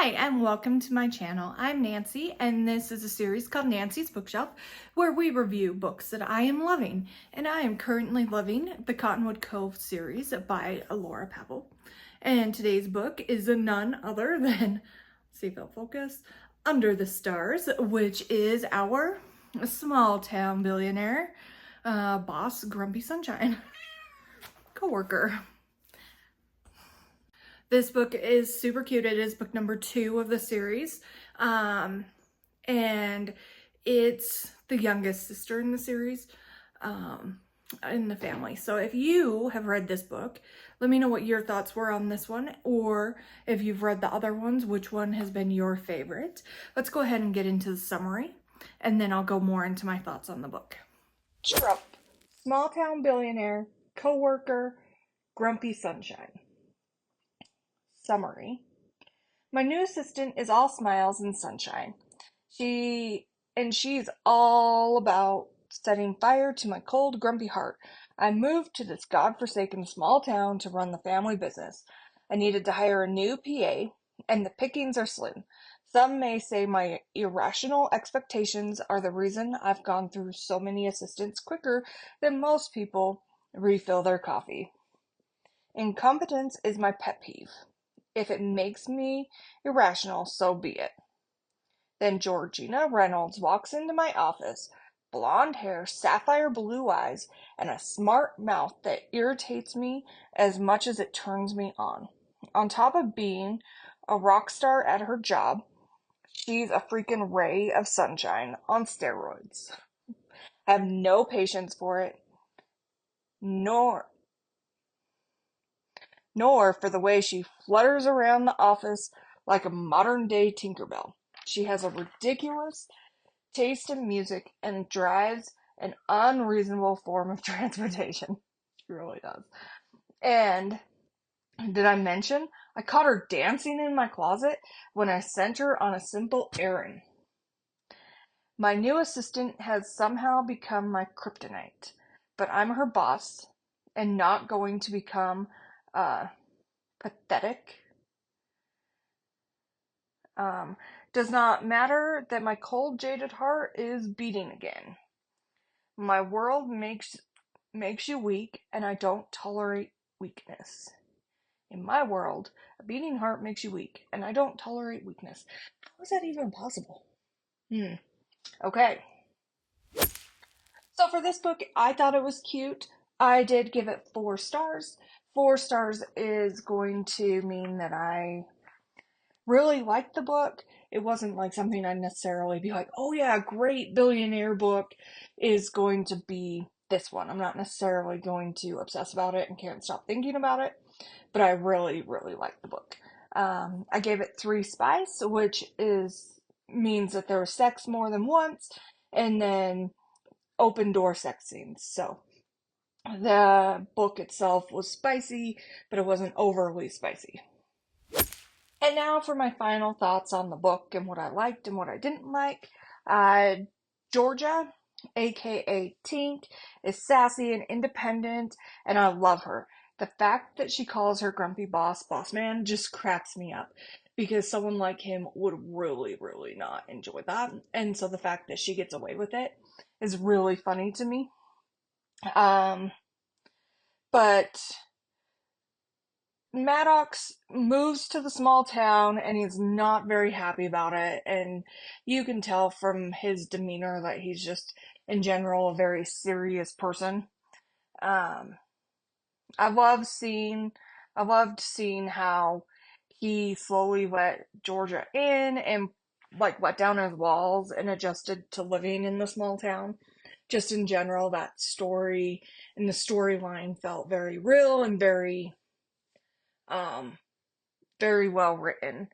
Hi, and welcome to my channel. I'm Nancy, and this is a series called Nancy's Bookshelf, where we review books that I am loving. And I am currently loving the Cottonwood Cove series by Laura Pavlov. And today's book is none other than, see if it'll focus, Under the Stars, which is our small town billionaire boss, Grumpy Sunshine, co-worker. This book is super cute. It is book number 2 of the series. And it's the youngest sister in the series in the family. So if you have read this book, let me know what your thoughts were on this one, or if you've read the other ones, which one has been your favorite. Let's go ahead and get into the summary, and then I'll go more into my thoughts on the book. Cheer up. Small town billionaire, co-worker, Grumpy Sunshine. Summary. My new assistant is all smiles and sunshine. She's all about setting fire to my cold, grumpy heart. I moved to this godforsaken small town to run the family business. I needed to hire a new PA, and the pickings are slim. Some may say my irrational expectations are the reason I've gone through so many assistants quicker than most people refill their coffee. Incompetence is my pet peeve. If it makes me irrational, so be it. Then Georgina Reynolds walks into my office, blonde hair, sapphire blue eyes, and a smart mouth that irritates me as much as it turns me on. On top of being a rock star at her job, she's a freaking ray of sunshine on steroids. I have no patience for it, nor for the way she flutters around the office like a modern-day Tinkerbell. She has a ridiculous taste in music and drives an unreasonable form of transportation. She really does. And did I mention I caught her dancing in my closet when I sent her on a simple errand? My new assistant has somehow become my kryptonite, but I'm her boss and not going to become pathetic. Does not matter that my cold, jaded heart is beating again. My world makes you weak, and I don't tolerate weakness. In my world, a beating heart makes you weak, and I don't tolerate weakness. How is that even possible? Okay. So for this book, I thought it was cute. I did give it 4 stars. 4 stars is going to mean that I really liked the book. It wasn't like something I'd necessarily be like, oh yeah, great billionaire book is going to be this one. I'm not necessarily going to obsess about it and can't stop thinking about it, but I really, really liked the book. I gave it 3 spice, which means that there was sex more than once, and then open door sex scenes. So the book itself was spicy, but it wasn't overly spicy. And now for my final thoughts on the book and what I liked and what I didn't like. Georgia, aka Tink, is sassy and independent, and I love her. The fact that she calls her grumpy boss man, just cracks me up, because someone like him would really, really not enjoy that. And so the fact that she gets away with it is really funny to me. But Maddox moves to the small town and he's not very happy about it, and you can tell from his demeanor that he's just, in general, a very serious person. I loved seeing how he slowly let Georgia in and let down his walls and adjusted to living in the small town. Just in general, that story and the storyline felt very real and very well written.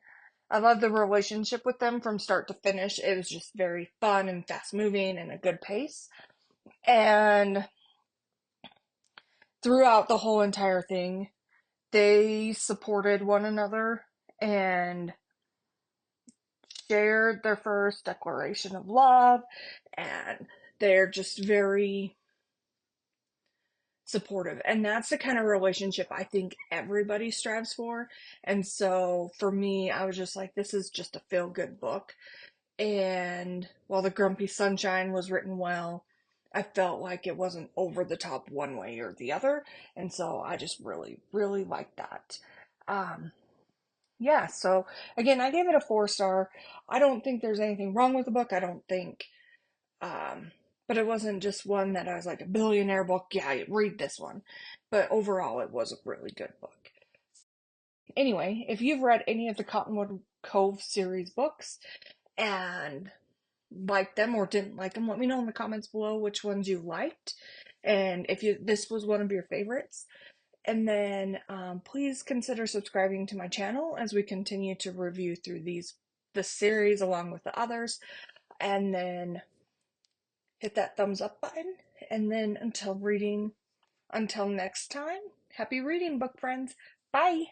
I love the relationship with them from start to finish. It was just very fun and fast moving and a good pace. And throughout the whole entire thing, they supported one another and shared their first declaration of love, and they're just very supportive. And that's the kind of relationship I think everybody strives for. And so for me, I was just like, this is just a feel good book. And while The Grumpy Sunshine was written well, I felt like it wasn't over the top one way or the other. And so I just really, really liked that. Um, yeah, so again, I gave it a 4 star. I don't think there's anything wrong with the book. I don't think, um, but it wasn't just one that I was like a billionaire book. Yeah, read this one. But overall, it was a really good book. Anyway, if you've read any of the Cottonwood Cove series books and liked them or didn't like them, let me know in the comments below which ones you liked and if this was one of your favorites. And then please consider subscribing to my channel as we continue to review through the series along with the others. And then hit that thumbs up button. And then until next time, happy reading, book friends. Bye.